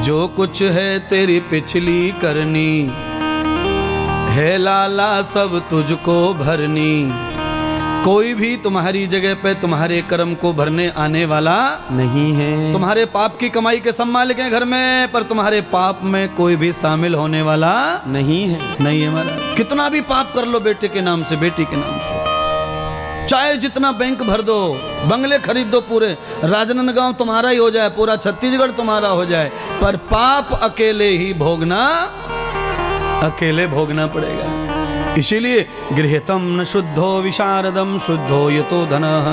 जो कुछ है तेरी पिछली करनी, है लाला सब तुझको भरनी। कोई भी तुम्हारी जगह पे तुम्हारे कर्म को भरने आने वाला नहीं है। तुम्हारे पाप की कमाई के सब मालिक हैं घर में, पर तुम्हारे पाप में कोई भी शामिल होने वाला नहीं है। नहीं है महाराज। कितना भी पाप कर लो बेटे के नाम से, बेटी के नाम से, चाहे जितना बैंक भर दो, बंगले खरीद दो, पूरे राजनांदगांव तुम्हारा ही हो जाए, पूरा छत्तीसगढ़ तुम्हारा हो जाए, पर पाप अकेले ही भोगना, अकेले भोगना पड़ेगा। इसीलिए गृहतम न शुद्धो विशारदम शुद्धो यतो धनः।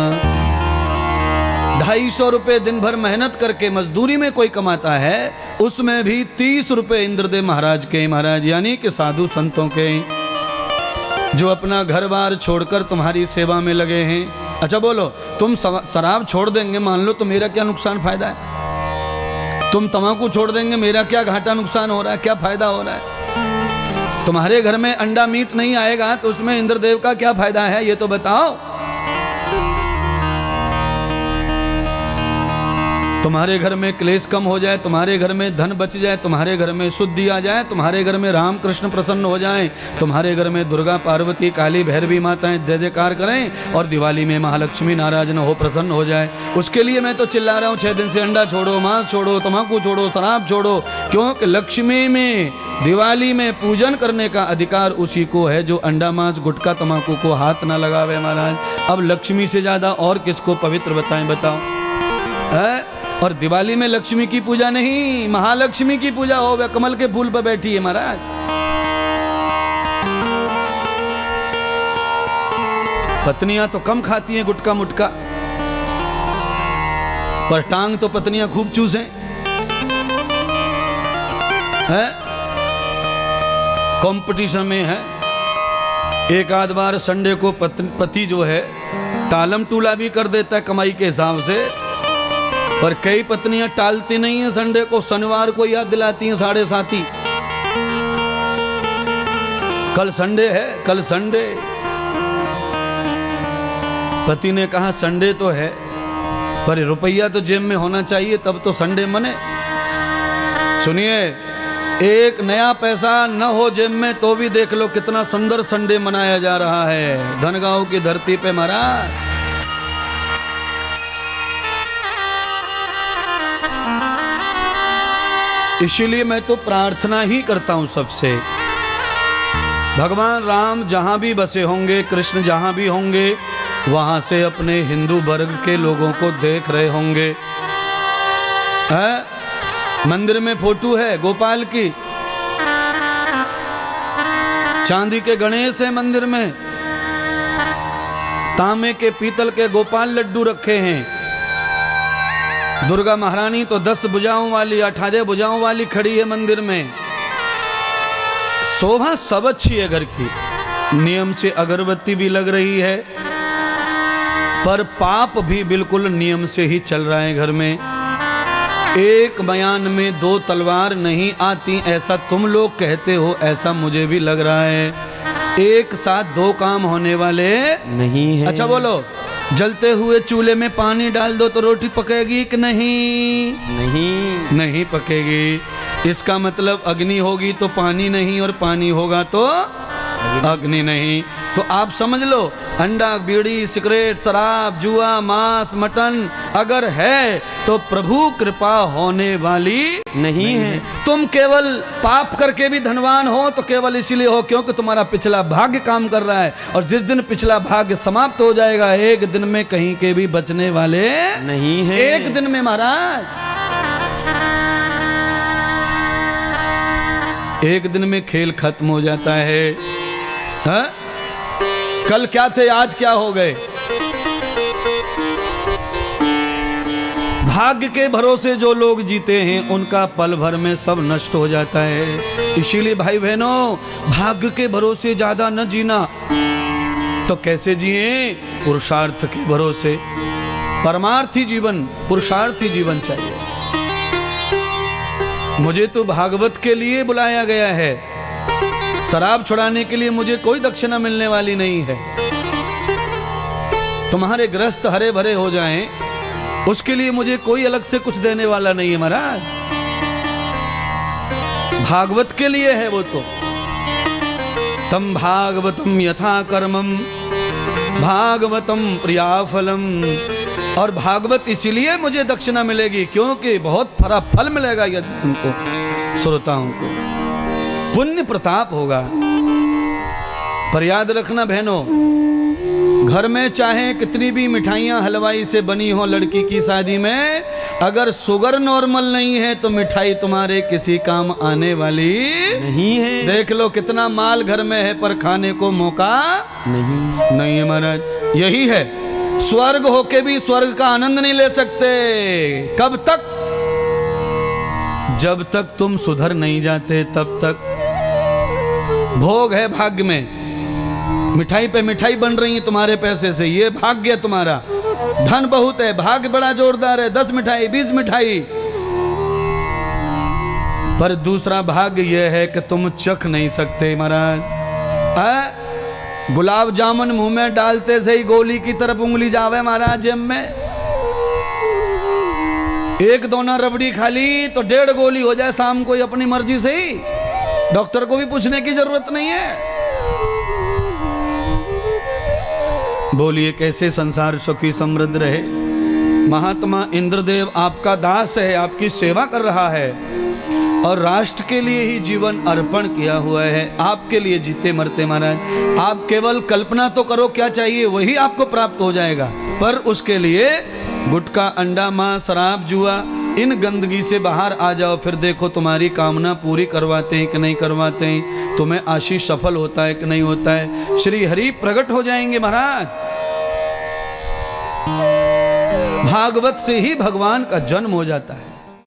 250 रुपए दिन भर मेहनत करके मजदूरी में कोई कमाता है, उसमें भी 30 रुपए इंद्रदेव महाराज के, महाराज यानी कि साधु संतों के, जो अपना घर बार छोड़कर तुम्हारी सेवा में लगे हैं। अच्छा बोलो, तुम शराब छोड़ देंगे मान लो, तो मेरा क्या नुकसान फायदा है? तुम तंबाकू छोड़ देंगे, मेरा क्या घाटा नुकसान हो रहा है, क्या फायदा हो रहा है? तुम्हारे घर में अंडा मीट नहीं आएगा तो उसमें इंद्रदेव का क्या फायदा है, ये तो बताओ। तुम्हारे घर में क्लेश कम हो जाए, तुम्हारे घर में धन बच जाए, तुम्हारे घर में शुद्धि आ जाए, तुम्हारे घर में राम कृष्ण प्रसन्न हो जाएं, तुम्हारे घर में दुर्गा पार्वती काली भैरवी माताएं जय जयकार करें, और दिवाली में महालक्ष्मी नाराज न हो, प्रसन्न हो जाए। उसके लिए मैं तो चिल्ला रहा हूँ 6 दिन से अंडा छोड़ो, मांस छोड़ो, तम्बाकू छोड़ो, शराब छोड़ो, क्योंकि लक्ष्मी में दिवाली में पूजन करने का अधिकार उसी को है जो अंडा मांस गुटखा तम्बाकू को हाथ ना लगावे महाराज। अब लक्ष्मी से ज्यादा और किसको पवित्र बताएं, बताओ है? और दिवाली में लक्ष्मी की पूजा नहीं, महालक्ष्मी की पूजा हो, वह कमल के फूल पर बैठी है महाराज। पत्नियां तो कम खाती हैं गुटका मुटका, पर टांग तो पत्नियां खूब चूसें है, कंपटीशन में है। एक आध बार संडे को पति जो है टालम टूला भी कर देता है कमाई के हिसाब से, पर कई पत्नियां टालती नहीं है संडे को, शनिवार को याद दिलाती हैं 7:30, कल संडे है, कल संडे। पति ने कहा संडे तो है, पर रुपया तो जेब में होना चाहिए, तब तो संडे मने। सुनिए, एक नया पैसा न हो जेब में तो भी देख लो कितना सुंदर संडे मनाया जा रहा है धनगांव की धरती पे महाराज। इसीलिए मैं तो प्रार्थना ही करता हूं सबसे, भगवान राम जहां भी बसे होंगे, कृष्ण जहां भी होंगे, वहां से अपने हिंदू वर्ग के लोगों को देख रहे होंगे। मंदिर में फोटो है गोपाल की, चांदी के गणेश है मंदिर में, तांबे के पीतल के गोपाल लड्डू रखे हैं। दुर्गा महारानी तो 10 भुजाओं वाली, 18 भुजाओं वाली खड़ी है मंदिर में। शोभा सब अच्छी है घर की, नियम से अगरबत्ती भी लग रही है, पर पाप भी बिल्कुल नियम से ही चल रहा है घर में। एक बयान में 2 तलवार नहीं आती, ऐसा तुम लोग कहते हो, ऐसा मुझे भी लग रहा है। एक साथ 2 काम होने वाले नहीं है। अच्छा बोलो, जलते हुए चूल्हे में पानी डाल दो तो रोटी पकेगी कि नहीं? नहीं, नहीं पकेगी। इसका मतलब अग्नि होगी तो पानी नहीं, और पानी होगा तो अग्नि नहीं। तो आप समझ लो, अंडा, बीड़ी, सिगरेट, शराब, जुआ, मांस, मटन अगर है तो प्रभु कृपा होने वाली नहीं है। तुम केवल पाप करके भी धनवान हो तो केवल इसीलिए हो क्योंकि तुम्हारा पिछला भाग्य काम कर रहा है, और जिस दिन पिछला भाग्य समाप्त हो जाएगा, एक दिन में कहीं के भी बचने वाले नहीं है। एक दिन में महाराज, एक दिन में खेल खत्म हो जाता है। हा? कल क्या थे, आज क्या हो गए। भाग्य के भरोसे जो लोग जीते हैं उनका पल भर में सब नष्ट हो जाता है। इसीलिए भाई बहनों, भाग्य के भरोसे ज्यादा न जीना। तो कैसे जिए? पुरुषार्थ के भरोसे। परमार्थी जीवन, पुरुषार्थी जीवन चाहिए। मुझे तो भागवत के लिए बुलाया गया है, शराब छुड़ाने के लिए मुझे कोई दक्षिणा मिलने वाली नहीं है। तुम्हारे ग्रस्त हरे भरे हो जाएं, उसके लिए मुझे कोई अलग से कुछ देने वाला नहीं है महाराज। भागवत के लिए है वो तो। तम भागवतम यथा कर्मम भागवतम प्रियाफलम। और भागवत इसीलिए मुझे दक्षिणा मिलेगी क्योंकि बहुत फरा फल मिलेगा यजमान को, श्रोताओं को, पुण्य प्रताप होगा। पर याद रखना बहनों, घर में चाहे कितनी भी मिठाइयां हलवाई से बनी हो लड़की की शादी में, अगर शुगर नॉर्मल नहीं है तो मिठाई तुम्हारे किसी काम आने वाली नहीं है। देख लो कितना माल घर में है पर खाने को मौका नहीं है महाराज। यही है, स्वर्ग होके भी स्वर्ग का आनंद नहीं ले सकते। कब तक? जब तक तुम सुधर नहीं जाते तब तक। भोग है भाग्य में, मिठाई पे मिठाई बन रही है तुम्हारे पैसे से, ये भाग्य है तुम्हारा। धन बहुत है, भाग्य बड़ा जोरदार है, 10 मिठाई 20 मिठाई। पर दूसरा भाग्य यह है कि तुम चख नहीं सकते महाराज। गुलाब जामुन मुंह में डालते से ही गोली की तरफ उंगली जावे महाराज जेब में। एक दोना रबड़ी खा ली तो 1.5 गोली हो जाए शाम को, अपनी मर्जी से ही, डॉक्टर को भी पूछने की जरूरत नहीं है। बोलिए कैसे संसार सुखी समृद्ध रहे। महात्मा इंद्रदेव आपका दास है, आपकी सेवा कर रहा है और राष्ट्र के लिए ही जीवन अर्पण किया हुआ है, आपके लिए जीते मरते महाराज। आप केवल कल्पना तो करो क्या चाहिए, वही आपको प्राप्त हो जाएगा। पर उसके लिए गुटखा, अंडा, मांस, शराब, जुआ, इन गंदगी से बाहर आ जाओ, फिर देखो तुम्हारी कामना पूरी करवाते हैं कि नहीं करवाते हैं, तुम्हें आशीष सफल होता है कि नहीं होता है। श्री हरि प्रकट हो जाएंगे महाराज। भागवत से ही भगवान का जन्म हो जाता है।